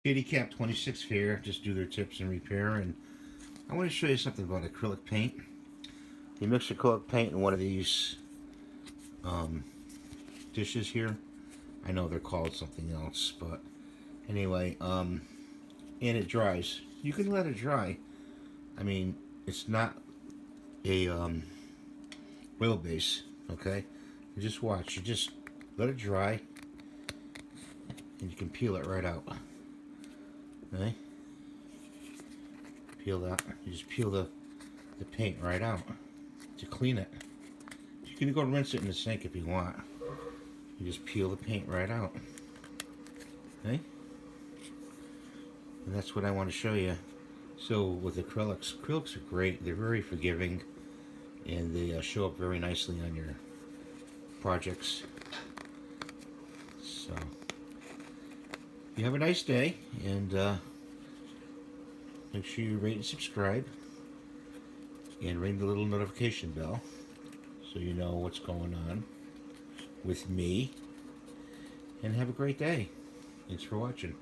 Handicap 26 here, just do their tips and repair. And I want to show you something about acrylic paint. You mix acrylic paint in one of these dishes here. I know they're called something else, but anyway, and it dries. You can let it dry. I mean, it's not a oil base, okay? You just watch. You just let it dry, and you can peel it right out. Okay? Peel that. You just peel the paint right out to clean it. You can go rinse it in the sink if you want. You just peel the paint right out. Okay? And that's what I want to show you. So with acrylics are great. They're very forgiving, and they show up very nicely on your projects. So you have a nice day, and make sure you rate and subscribe, and ring the little notification bell so you know what's going on with me. And have a great day. Thanks for watching.